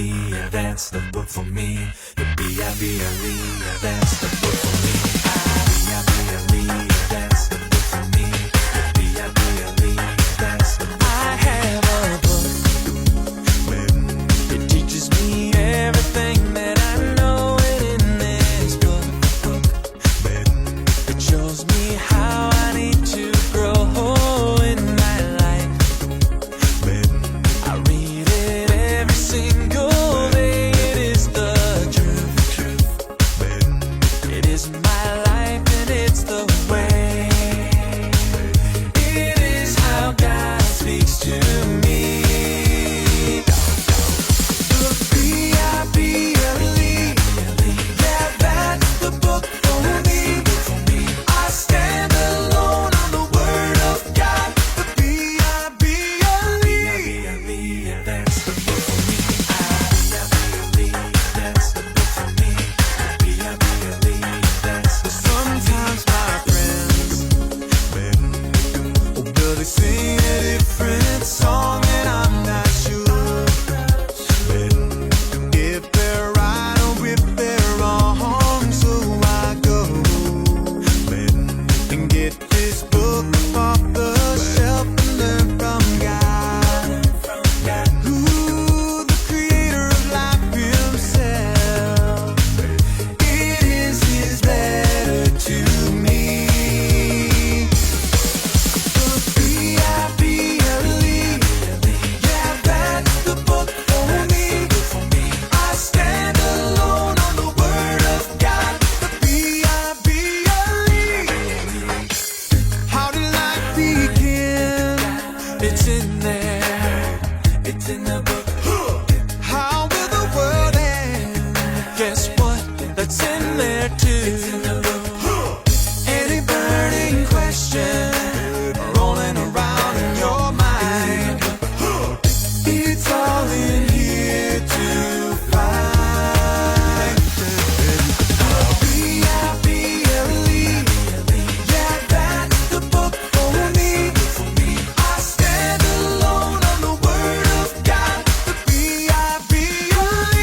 yeah, that's the book for me. The B-I-B-L-E, yeah, that's the book for me. B-I-B-L-E, yeah, that's the book for me. The B-I-B-L-E, yeah, that's the book. I have a book. It teaches me everything that I know. And in this book, it shows me how I need to grow in my life. I read it every single day. It is the truth. It is my life and it's the way. It is how God speaks to me. The B-I-B-L-E, yeah, that's the book for me. I stand alone on the word of God. The B-I-B-L-E, yeah, that's the book for me. B-I-B-L-E, that's the book for me. B-I-B-L-E, that's the. Sometimes my friends will they sing a different song and I'm not sure if they're right or if they're wrong. So I go and get this book off the shelf and learn from God, who the creator of life himself. It is his letter to me. The B-I-B-L-E, yeah, that's the book for me. I stand alone on the word of God. The B-I-B-L-E. How did life begin? It's in there. It's in the book. How will the world end? Guess what? That's in there too. It's in the book. Any burning question rolling around in your mind, it's all in here to find. B-I-B-L-E, yeah, that's the book for me. I stand alone on the word of God. The B-I-B-L-E,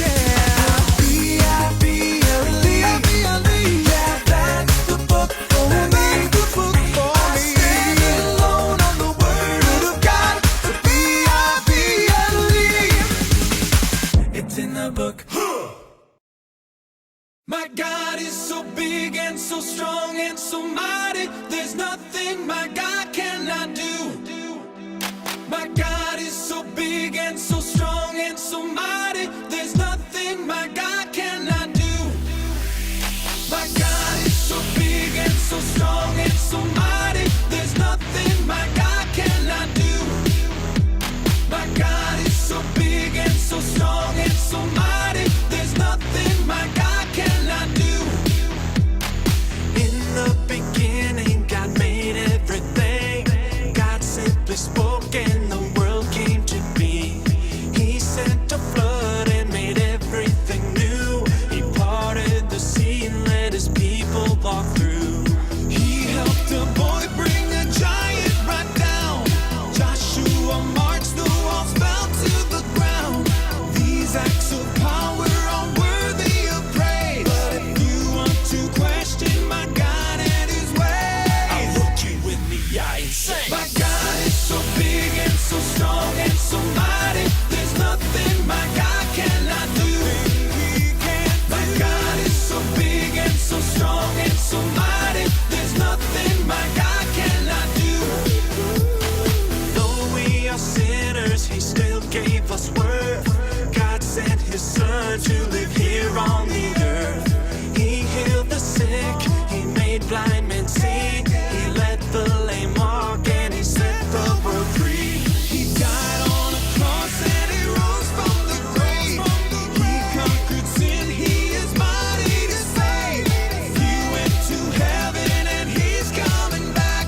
yeah. B-I-B-L-E, yeah, that's the book for me. I stand alone on the word of God. The B-I-B-L-E, it's in the book. My God is so big and so strong and so mighty. There's nothing my God cannot do. My God is so big and so strong and so mighty. There's nothing my God cannot do. My God is so big and so strong and so mighty. There's nothing my God cannot do. My God is so big and so strong and so mighty. There's nothing my God cannot do. In the beginning, God made everything. God simply spoke and the world came to be. He sent a flood and made everything new. He parted the sea and let his people walk through. He helped a boy bring a giant right down. Joshua marched, the walls fell to the ground. These acts of power are worthy of praise. But if you want to question my God and his ways, I'll look you in the eye and say, my God is so big and so strong and so mighty. There's nothing my God cannot do. My God is so big and so strong and so mighty. There's nothing my God cannot do. Though we are sinners, he still gave us worth. God sent his son to live here on the earth. He healed the sick, he made blind men see. He let the lame walk and he set the world free. He died on a cross and he rose from the grave. He conquered sin, he is mighty to save. He went to heaven and he's coming back.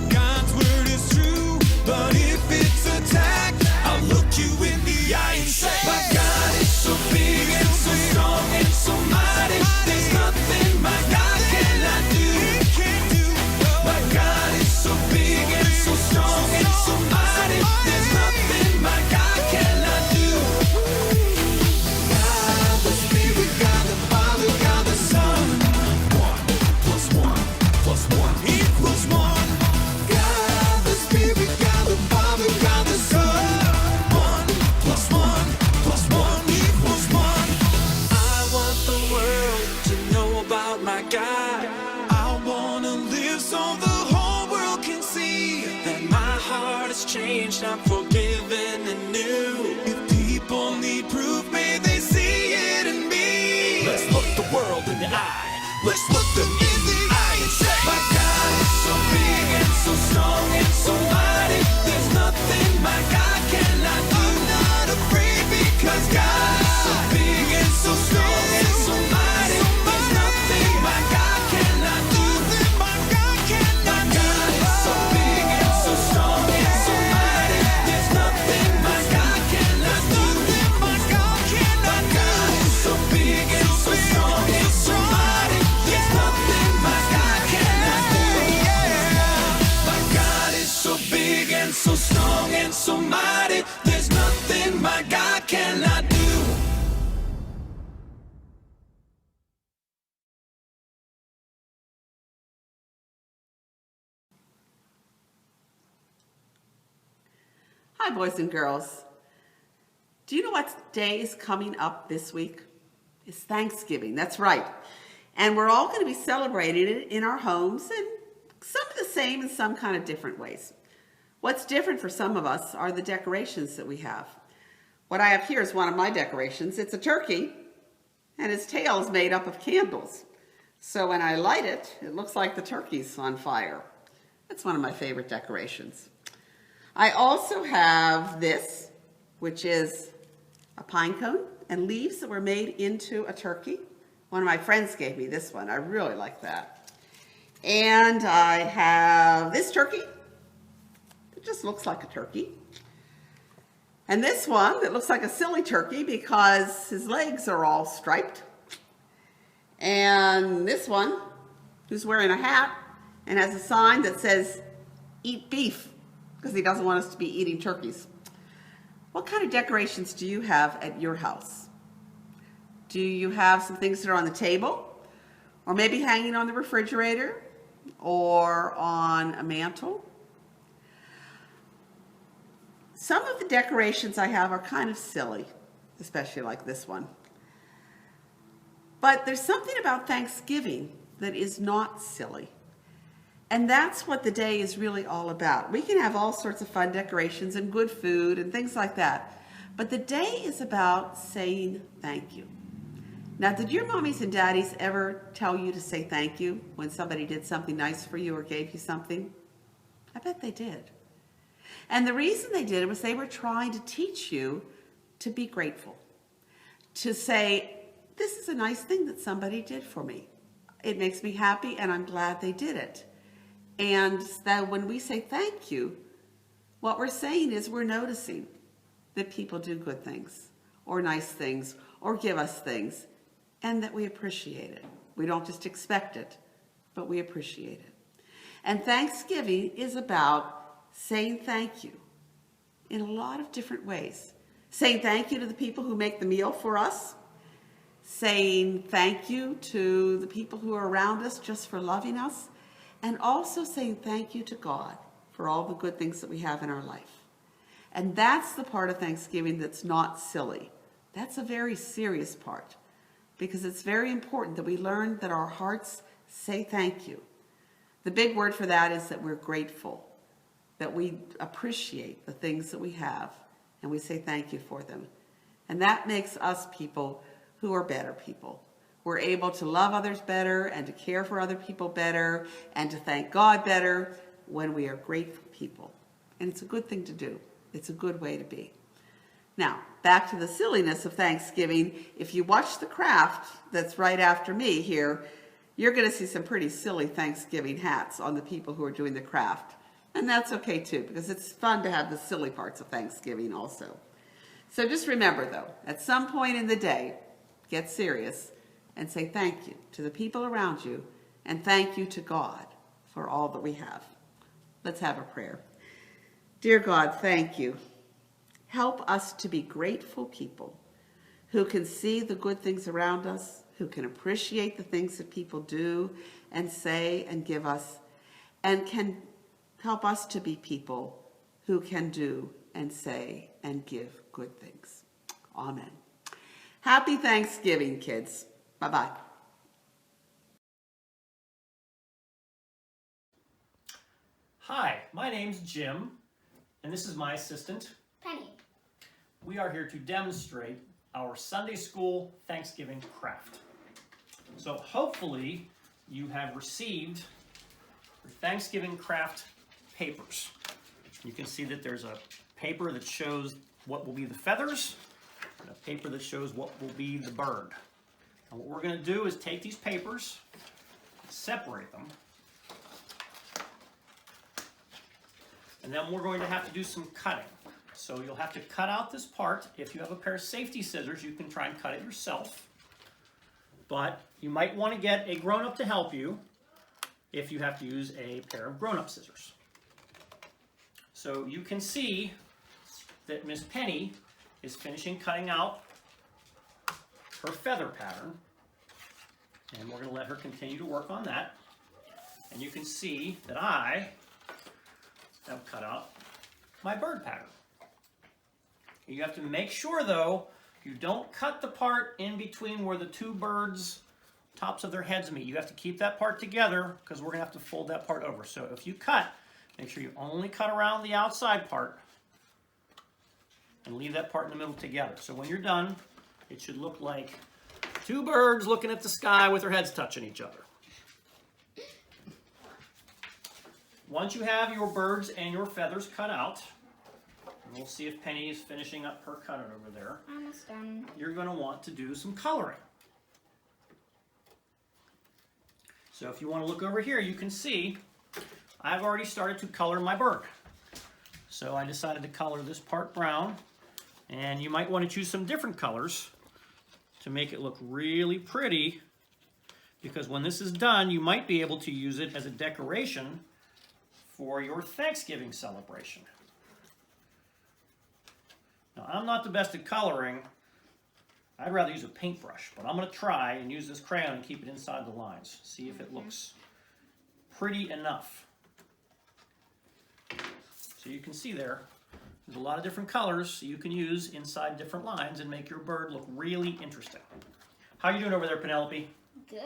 God's word is true, but if it's attacked, I'll look you in the eye and say, my God is so big and so strong and so Hi, boys and girls. Do you know what day is coming up this week? It's Thanksgiving, that's right. And we're all going to be celebrating it in our homes, and some of the same and some kind of different ways. What's different for some of us are the decorations that we have. What I have here is one of my decorations. It's a turkey, and its tail is made up of candles. So when I light it, it looks like the turkey's on fire. That's one of my favorite decorations. I also have this, which is a pine cone and leaves that were made into a turkey. One of my friends gave me this one. I really like that. And I have this turkey. It just looks like a turkey. And this one that looks like a silly turkey because his legs are all striped. And this one, who's wearing a hat and has a sign that says, "Eat beef," because he doesn't want us to be eating turkeys. What kind of decorations do you have at your house? Do you have some things that are on the table, or maybe hanging on the refrigerator, or on a mantle? Some of the decorations I have are kind of silly, especially like this one. But there's something about Thanksgiving that is not silly. And that's what the day is really all about. We can have all sorts of fun decorations and good food and things like that. But the day is about saying thank you. Now, did your mommies and daddies ever tell you to say thank you when somebody did something nice for you or gave you something? I bet they did. And the reason they did it was they were trying to teach you to be grateful. To say, this is a nice thing that somebody did for me. It makes me happy and I'm glad they did it. And that when we say thank you, what we're saying is we're noticing that people do good things or nice things or give us things and that we appreciate it. We don't just expect it, but we appreciate it. And Thanksgiving is about saying thank you in a lot of different ways. Saying thank you to the people who make the meal for us. Saying thank you to the people who are around us just for loving us. And also saying thank you to God for all the good things that we have in our life. And that's the part of Thanksgiving that's not silly. That's a very serious part, because it's very important that we learn that our hearts say thank you. The big word for that is that we're grateful, that we appreciate the things that we have, and we say thank you for them. And that makes us people who are better people. We're able to love others better and to care for other people better and to thank God better when we are grateful people. And it's a good thing to do. It's a good way to be. Now, back to the silliness of Thanksgiving. If you watch the craft that's right after me here, you're going to see some pretty silly Thanksgiving hats on the people who are doing the craft. And that's okay too, because it's fun to have the silly parts of Thanksgiving also. So just remember though, at some point in the day, get serious and say thank you to the people around you and thank you to God for all that we have. Let's have a prayer. Dear God, thank you. Help us to be grateful people who can see the good things around us, who can appreciate the things that people do and say and give us, and can help us to be people who can do and say and give good things. Amen. Happy Thanksgiving, kids. Bye-bye. Hi, my name's Jim, and this is my assistant, Penny. We are here to demonstrate our Sunday School Thanksgiving craft. So hopefully you have received your Thanksgiving craft papers. You can see that there's a paper that shows what will be the feathers and a paper that shows what will be the bird. And what we're going to do is take these papers, separate them, and then we're going to have to do some cutting. So you'll have to cut out this part. If you have a pair of safety scissors, you can try and cut it yourself. But you might want to get a grown-up to help you if you have to use a pair of grown-up scissors. So you can see that Miss Penny is finishing cutting out her feather pattern. And we're going to let her continue to work on that. And you can see that I have cut out my bird pattern. You have to make sure, though, you don't cut the part in between where the two birds' tops of their heads meet. You have to keep that part together because we're going to have to fold that part over. So if you cut, make sure you only cut around the outside part and leave that part in the middle together. So when you're done, it should look like two birds looking at the sky with their heads touching each other. Once you have your birds and your feathers cut out, and we'll see if Penny is finishing up her cutout over there. Almost done. You're going to want to do some coloring. So if you want to look over here, you can see I've already started to color my bird. So I decided to color this part brown, and you might want to choose some different colors to make it look really pretty, because when this is done, you might be able to use it as a decoration for your Thanksgiving celebration. Now, I'm not the best at coloring. I'd rather use a paintbrush, but I'm going to try and use this crayon and keep it inside the lines. See if it looks pretty enough. So you can see there's a lot of different colors you can use inside different lines and make your bird look really interesting. How are you doing over there, Penelope? Good.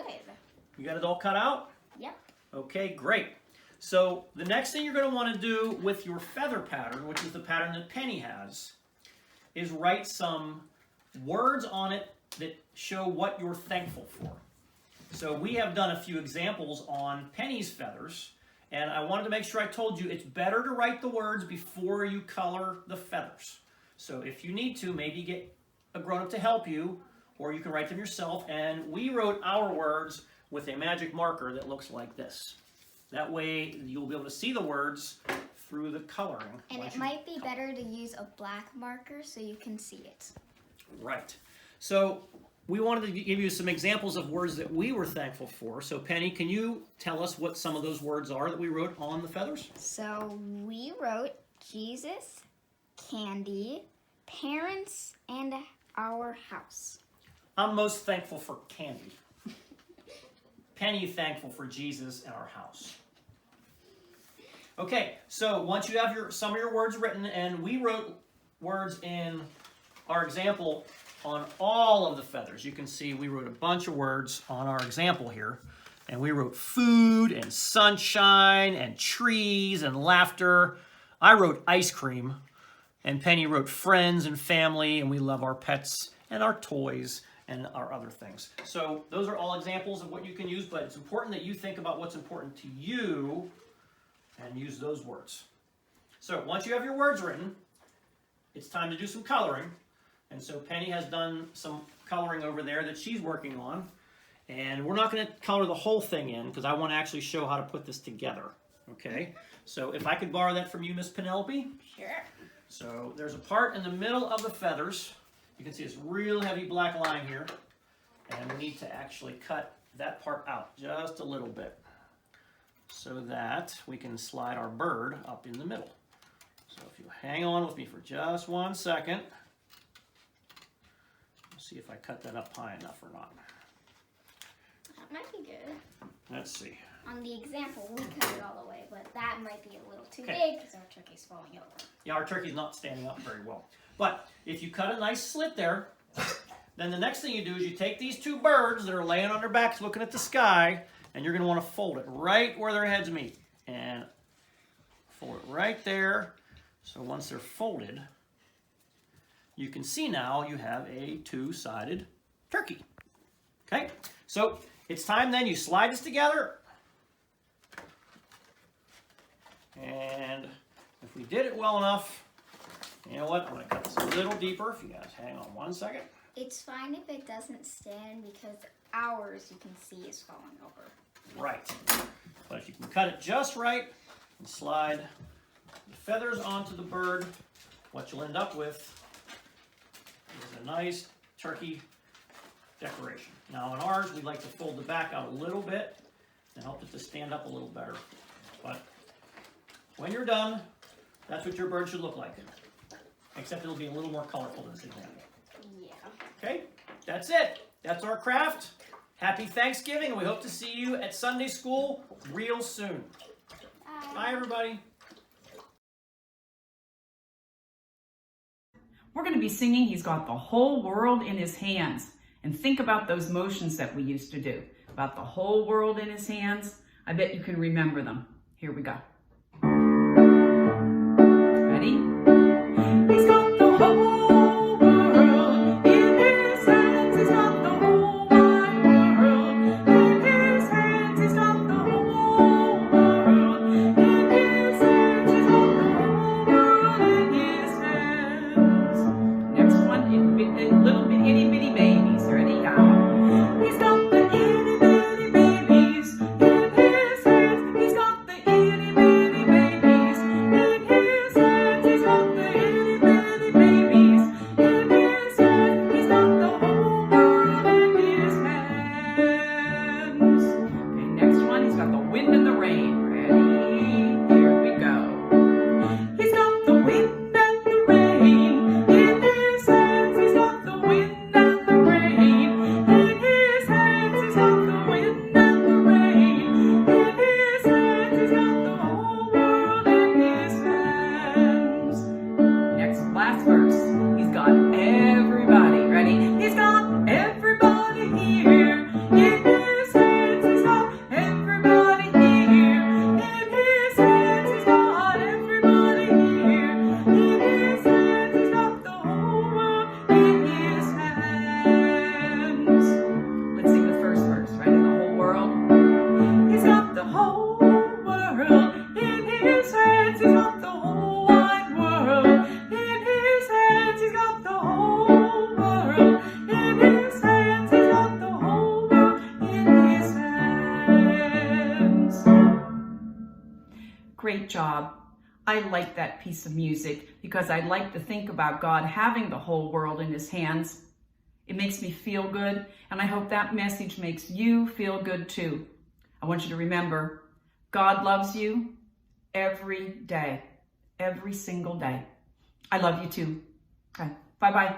You got it all cut out? Yep. Okay, great. So the next thing you're going to want to do with your feather pattern, which is the pattern that Penny has, is write some words on it that show what you're thankful for. So we have done a few examples on Penny's feathers, and I wanted to make sure I told you it's better to write the words before you color the feathers. So if you need to, maybe get a grown-up to help you, or you can write them yourself. And we wrote our words with a magic marker that looks like this. That way you'll be able to see the words through the coloring. And it might be better to use a black marker so you can see it. Right. So we wanted to give you some examples of words that we were thankful for. So Penny, can you tell us what some of those words are that we wrote on the feathers? So we wrote Jesus, candy, parents, and our house. I'm most thankful for candy. Penny thankful for Jesus and our house. Okay, so once you have some of your words written, and we wrote words in our example on all of the feathers. You can see we wrote a bunch of words on our example here. And we wrote food and sunshine and trees and laughter. I wrote ice cream. And Penny wrote friends and family, and we love our pets and our toys and our other things. So those are all examples of what you can use, but it's important that you think about what's important to you and use those words. So once you have your words written, it's time to do some coloring. And so Penny has done some coloring over there that she's working on. And we're not going to color the whole thing in because I want to actually show how to put this together. Okay? So if I could borrow that from you, Miss Penelope. Sure. So there's a part in the middle of the feathers. You can see this real heavy black line here. And we need to actually cut that part out just a little bit so that we can slide our bird up in the middle. So if you hang on with me for just 1 second, we'll see if I cut that up high enough or not. That might be good. Let's see. On the example, we cut it all the way, but that might be a little too Okay. big because our turkey's falling over. Yeah, our turkey's not standing up very well. But if you cut a nice slit there, then the next thing you do is you take these two birds that are laying on their backs looking at the sky, and you're going to want to fold it right where their heads meet. And fold it right there. So once they're folded, you can see now you have a two-sided turkey. Okay? So it's time then you slide this together. And if we did it well enough, you know what? I'm going to cut this a little deeper. If you guys hang on 1 second. It's fine if it doesn't stand because ours, you can see, is falling over. Right. But if you can cut it just right and slide the feathers onto the bird, what you'll end up with is a nice turkey decoration. Now in ours, we like to fold the back out a little bit and help it to stand up a little better. But when you're done, that's what your bird should look like. Except it'll be a little more colorful than this example. Yeah. Okay, that's it. That's our craft. Happy Thanksgiving, and we hope to see you at Sunday school real soon. Bye, everybody. we're going to be singing He's Got the Whole World in His Hands. And think about those motions that we used to do, about the whole world in His hands. I bet you can remember them. Here we go. Ready? He's got the whole world in His hands. He's got the whole wide world in His hands. He's got the whole world in His hands. He's got the whole world in His hands. Next one, little itty bitty babies. Ready? He's got the itty bitty babies in His hands. He's got the itty bitty babies in His hands. He's got the itty bitty babies in His hands. He's got the whole world in His hands. Okay, next one. He's got the wind and the rain. Ready? Here we go. He's got the wind and the rain in His hands. He's got the wind and the rain in His hands. He's got the wind and the rain in His hands. He's got the whole world in His hands. Next, last verse. He's got everybody. Ready? He's got everybody here in His hands. He's got everybody here in His hands. He's got everybody here in His hands. He's got the whole world in His hands. Let's sing the first verse, right? The whole world. He's got the whole world in His hands. He's got the whole wide world in His hands. He's got the whole world in His hands. He's got the whole world in His hands. Great job. I like that piece of music because I like to think about God having the whole world in His hands. It makes me feel good, and I hope that message makes you feel good too. I want you to remember, God loves you every day, every single day. I love you too. Okay, bye-bye.